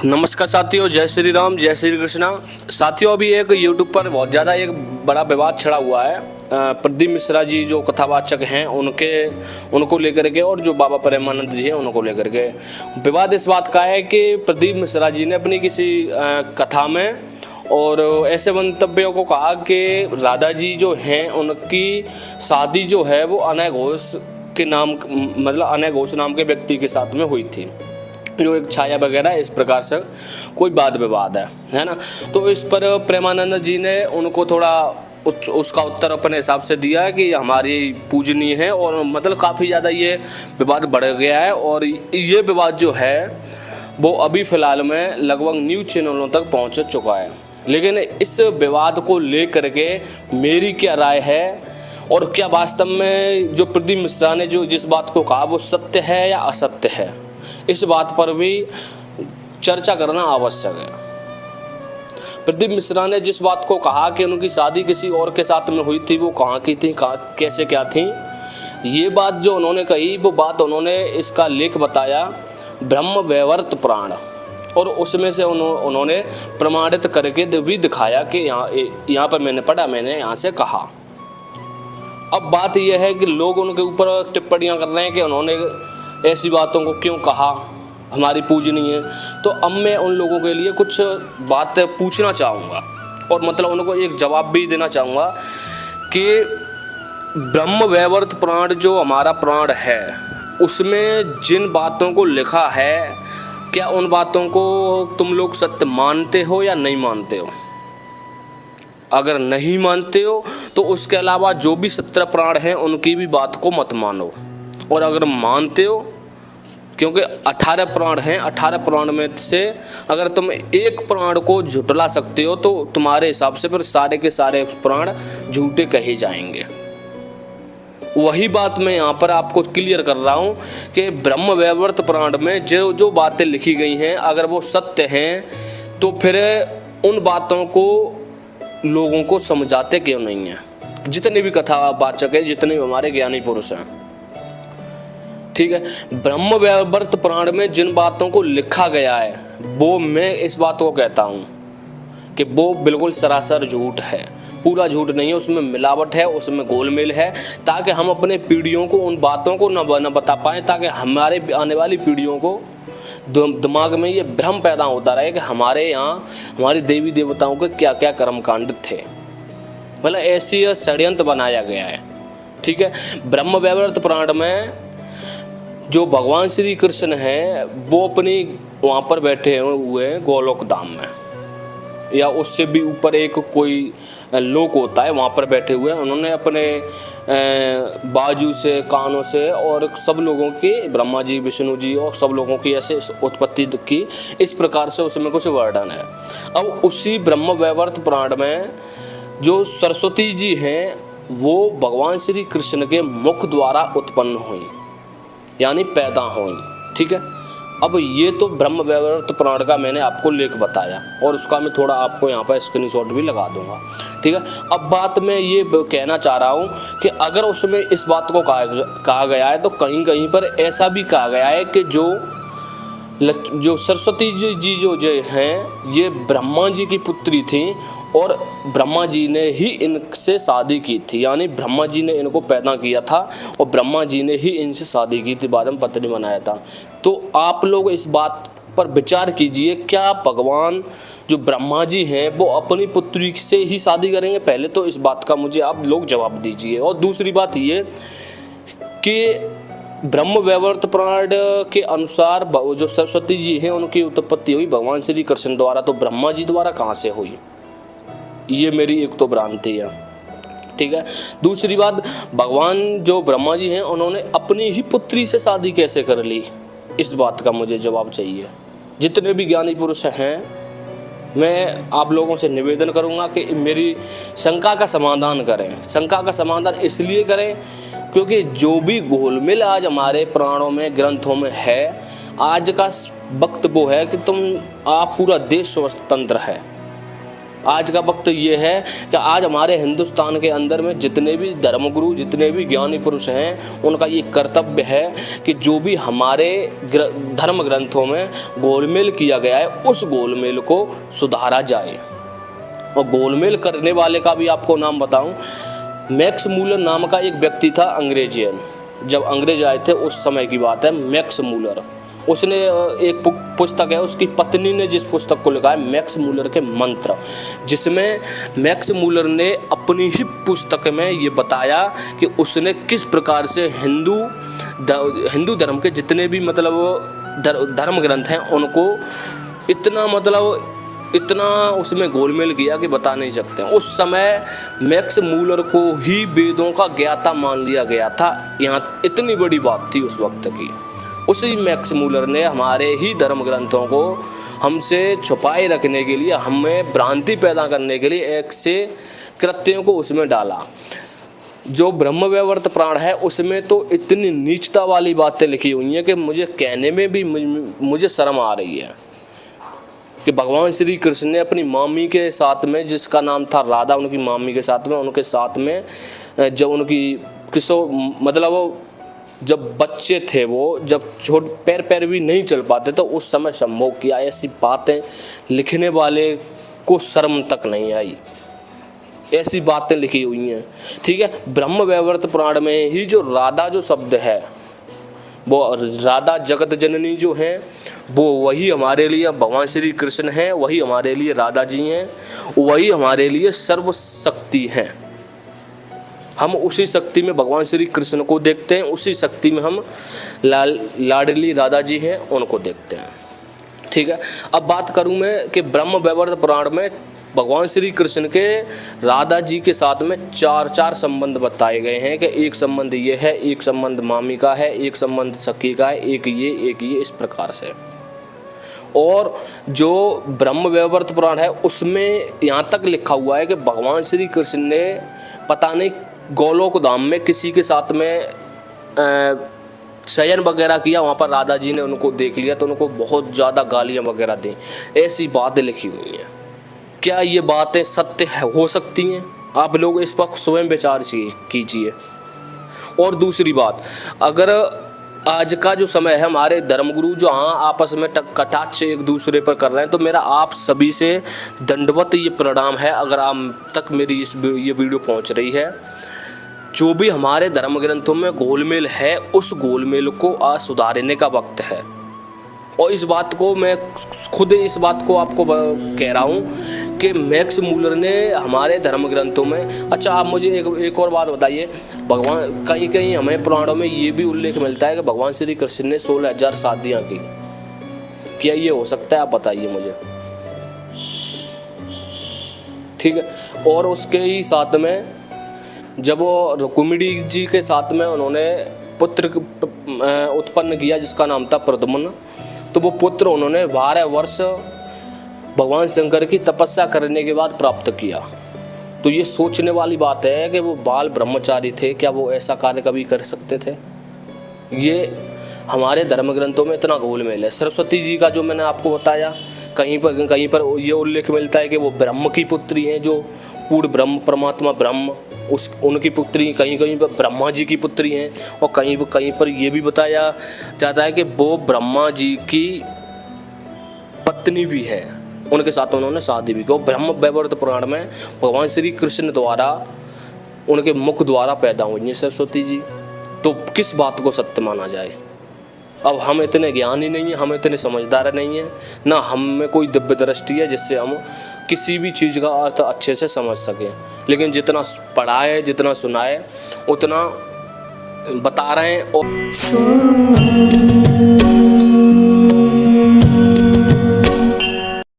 नमस्कार साथियों, जय श्री राम, जय श्री कृष्णा। साथियों, अभी एक यूट्यूब पर बहुत ज़्यादा एक बड़ा विवाद छिड़ा हुआ है। प्रदीप मिश्रा जी जो कथावाचक हैं उनको लेकर के, और जो बाबा प्रेमानंद जी हैं उनको लेकर के विवाद इस बात का है कि प्रदीप मिश्रा जी ने अपनी किसी कथा में और ऐसे मंतव्यों को कहा कि राधा जी जो हैं उनकी शादी जो है वो अनय घोष के नाम, मतलब अनय घोष नाम के व्यक्ति के साथ में हुई थी, जो एक छाया वगैरह इस प्रकार से कोई वाद विवाद है ना। तो इस पर प्रेमानंद जी ने उनको थोड़ा उसका उत्तर अपने हिसाब से दिया कि हमारी पूजनीय है, और मतलब काफ़ी ज़्यादा ये विवाद बढ़ गया है। और ये विवाद जो है वो अभी फ़िलहाल में लगभग न्यूज़ चैनलों तक पहुंच चुका है। लेकिन इस विवाद को लेकर के मेरी क्या राय है, और क्या वास्तव में जो प्रदीप मिश्रा ने जो जिस बात को कहा वो सत्य है या असत्य है, इस बात पर भी चर्चा करना आवश्यक है। प्रदीप मिश्रा ने जिस बात को कहा कि उनकी शादी किसी और के साथ में हुई थी, वो कहाँ की थी, कैसे क्या थी, ये बात जो उन्होंने कही, वो बात उन्होंने इसका लेख बताया ब्रह्म वैवर्त पुराण, और उसमें से उन्होंने प्रमाणित करके भी दिखाया कि यहाँ पर मैंने पढ़ा, मैंने यहाँ से कहा। अब बात यह है कि लोग उनके ऊपर टिप्पणियाँ कर रहे हैं कि उन्होंने ऐसी बातों को क्यों कहा, हमारी पूजनीय है। तो अब मैं उन लोगों के लिए कुछ बात पूछना चाहूँगा, और मतलब उनको एक जवाब भी देना चाहूँगा कि ब्रह्म वैवर्त पुराण जो हमारा पुराण है, उसमें जिन बातों को लिखा है, क्या उन बातों को तुम लोग सत्य मानते हो या नहीं मानते हो? अगर नहीं मानते हो तो उसके अलावा जो भी 17 पुराण हैं उनकी भी बात को मत मानो, और अगर मानते हो, क्योंकि 18 पुराण हैं, 18 पुराण में से अगर तुम एक पुराण को झुटला सकते हो तो तुम्हारे हिसाब से फिर सारे के सारे पुराण झूठे कहे जाएंगे। वही बात मैं यहाँ पर आपको क्लियर कर रहा हूँ कि ब्रह्म वैवर्त पुराण में जो जो बातें लिखी गई हैं, अगर वो सत्य हैं तो फिर उन बातों को लोगों को समझाते क्यों नहीं हैं? जितने भी कथावाचक हैं, जितने भी हमारे ज्ञानी पुरुष हैं, ठीक है, ब्रह्म वैवर्त पुराण में जिन बातों को लिखा गया है, वो मैं इस बात को कहता हूँ कि वो बिल्कुल सरासर झूठ है, पूरा झूठ नहीं है, उसमें मिलावट है, उसमें गोलमेल है, ताकि हम अपने पीढ़ियों को उन बातों को न बता पाएँ, ताकि हमारे आने वाली पीढ़ियों को दिमाग में ये भ्रम पैदा होता रहे कि हमारे यहाँ हमारी देवी देवताओं के क्या क्या कर्मकांड थे। मतलब ऐसी षड्यंत्र बनाया गया है, ठीक है। ब्रह्म वैवर्त पुराण में जो भगवान श्री कृष्ण हैं वो अपनी वहाँ पर बैठे हुए हैं गोलोक धाम में, या उससे भी ऊपर एक कोई लोक होता है, वहाँ पर बैठे हुए हैं। उन्होंने अपने बाजू से, कानों से, और सब लोगों की, ब्रह्मा जी, विष्णु जी और सब लोगों की ऐसे उत्पत्ति की, इस प्रकार से उसमें कुछ वर्णन है। अब उसी ब्रह्म वैवर्त पुराण में जो सरस्वती जी हैं वो भगवान श्री कृष्ण के मुख द्वारा उत्पन्न हुई, यानी पैदा हुई, ठीक है। अब ये तो ब्रह्म वैवर्त पुराण का मैंने आपको लेख बताया, और उसका मैं थोड़ा आपको यहाँ पर स्क्रीनशॉट भी लगा दूंगा, ठीक है। अब बात मैं ये कहना चाह रहा हूँ कि अगर उसमें इस बात को कहा गया है, तो कहीं कहीं पर ऐसा भी कहा गया है कि जो सरस्वती जी जो हैं ये ब्रह्मा जी की पुत्री थी, और ब्रह्मा जी ने ही इनसे शादी की थी, यानी ब्रह्मा जी ने इनको पैदा किया था और ब्रह्मा जी ने ही इनसे शादी की थी, बाद में पत्नी बनाया था। तो आप लोग इस बात पर विचार कीजिए, क्या भगवान जो ब्रह्मा जी हैं वो अपनी पुत्री से ही शादी करेंगे? पहले तो इस बात का मुझे आप लोग जवाब दीजिए। और दूसरी बात ये कि ब्रह्म वैवर्त पुराण के अनुसार जो सरस्वती जी हैं उनकी उत्पत्ति हुई भगवान श्री कृष्ण द्वारा, तो ब्रह्मा जी द्वारा कहाँ से हुई? ये मेरी एक तो भ्रांति है, ठीक है। दूसरी बात, भगवान जो ब्रह्मा जी हैं उन्होंने अपनी ही पुत्री से शादी कैसे कर ली? इस बात का मुझे जवाब चाहिए। जितने भी ज्ञानी पुरुष हैं, मैं आप लोगों से निवेदन करूंगा कि मेरी शंका का समाधान करें। शंका का समाधान इसलिए करें क्योंकि जो भी गोलमेल आज हमारे पुराणों में, ग्रंथों में है, आज का वक्त वो है कि आप पूरा देश स्वतंत्र है, आज का वक्त ये है कि आज हमारे हिंदुस्तान के अंदर में जितने भी धर्मगुरु, जितने भी ज्ञानी पुरुष हैं, उनका ये कर्तव्य है कि जो भी हमारे धर्म ग्रंथों में गोलमेल किया गया है उस गोलमेल को सुधारा जाए। और गोलमेल करने वाले का भी आपको नाम बताऊं, मैक्स मूलर नाम का एक व्यक्ति था अंग्रेजियन। जब अंग्रेज आए थे उस समय की बात है, मैक्स मूलर, उसने एक पुस्तक है, उसकी पत्नी ने जिस पुस्तक को लिखा है मैक्स मूलर के मंत्र, जिसमें मैक्स मूलर ने अपनी ही पुस्तक में ये बताया कि उसने किस प्रकार से हिंदू धर्म के जितने भी मतलब धर्म ग्रंथ हैं उनको इतना उसमें गोलमेल किया कि बता नहीं सकते। उस समय मैक्स मूलर को ही वेदों का ज्ञाता मान लिया गया था। यहाँ इतनी बड़ी बात थी उस वक्त की। उसी मैक्स मूलर ने हमारे ही धर्म ग्रंथों को हमसे छुपाए रखने के लिए, हमें भ्रांति पैदा करने के लिए ऐसे कृत्यों को उसमें डाला। जो ब्रह्म वैवर्त पुराण है उसमें तो इतनी नीचता वाली बातें लिखी हुई हैं कि मुझे कहने में भी मुझे शर्म आ रही है कि भगवान श्री कृष्ण ने अपनी मामी के साथ में, जिसका नाम था राधा, उनकी मामी के साथ में जब उनकी जब बच्चे थे, वो जब पैर भी नहीं चल पाते तो उस समय संभोग किया। ऐसी बातें लिखने वाले को शर्म तक नहीं आई, ऐसी बातें लिखी हुई हैं। ठीक है, ब्रह्म वैवर्त पुराण में ही जो राधा जो शब्द है, वो राधा जगत जननी जो हैं, वो वही हमारे लिए भगवान श्री कृष्ण हैं, वही हमारे लिए राधा जी हैं, वही हमारे लिए सर्वशक्ति हैं। हम उसी शक्ति में भगवान श्री कृष्ण को देखते हैं, उसी शक्ति में हम लाडली राधा जी हैं उनको देखते हैं। ठीक है, अब बात करूं मैं कि ब्रह्म वैवर्त पुराण में भगवान श्री कृष्ण के राधा जी के साथ में चार संबंध बताए गए हैं कि एक संबंध ये है, एक संबंध मामी का है, एक संबंध सखी का है, एक ये, इस प्रकार से। और जो ब्रह्म वैवर्त पुराण है उसमें यहाँ तक लिखा हुआ है कि भगवान श्री कृष्ण ने पता नहीं गोलोक धाम में किसी के साथ में शयन वगैरह किया, वहाँ पर राधा जी ने उनको देख लिया तो उनको बहुत ज़्यादा गालियाँ वगैरह दी। ऐसी बातें लिखी हुई हैं। क्या ये बातें सत्य हो सकती हैं? आप लोग इस पर स्वयं विचार कीजिए। और दूसरी बात, अगर आज का जो समय है, हमारे धर्मगुरु जो आपस में कटाक्ष एक दूसरे पर कर रहे हैं, तो मेरा आप सभी से दंडवत ये प्रणाम है। अगर आप तक मेरी ये वीडियो पहुंच रही है, जो भी हमारे धर्म ग्रंथों में गोलमेल है, उस गोलमेल को आज सुधारने का वक्त है। और इस बात को मैं खुद इस बात को आपको कह रहा हूँ कि मैक्स मूलर ने हमारे धर्म ग्रंथों में, अच्छा आप मुझे एक और बात बताइए, भगवान कहीं हमें पुराणों में ये भी उल्लेख मिलता है कि भगवान श्री कृष्ण ने 16,000 शादियाँ की। क्या ये हो सकता है? आप बताइए मुझे। ठीक है, और उसके ही साथ में जब वो रुक्मिणी जी के साथ में उन्होंने पुत्र उत्पन्न किया जिसका नाम था प्रद्युम्न, तो वो पुत्र उन्होंने 12 वर्ष भगवान शंकर की तपस्या करने के बाद प्राप्त किया। तो ये सोचने वाली बात है कि वो बाल ब्रह्मचारी थे, क्या वो ऐसा कार्य कभी कर सकते थे? ये हमारे धर्म ग्रंथों में इतना गोलमेल है। सरस्वती जी का जो मैंने आपको बताया, कहीं पर ये उल्लेख मिलता है कि वो ब्रह्म की पुत्री हैं, जो पूर्ण ब्रह्म परमात्मा ब्रह्म उनकी पुत्री, कहीं पर ब्रह्मा जी की पुत्री हैं, और कहीं पर ये भी बताया जाता है कि वो ब्रह्मा जी की पत्नी भी है, उनके साथ उन्होंने शादी भी की। ब्रह्म वैवर्त पुराण में भगवान श्री कृष्ण द्वारा, उनके मुख द्वारा पैदा हुई हैं सरस्वती जी। तो किस बात को सत्य माना जाए? अब हम इतने ज्ञानी नहीं हैं, हम इतने समझदार नहीं हैं, ना हम में कोई दिव्य दृष्टि है जिससे हम किसी भी चीज़ का अर्थ अच्छे से समझ सकें। लेकिन जितना पढ़ा है, जितना सुना है, उतना बता रहे हैं। और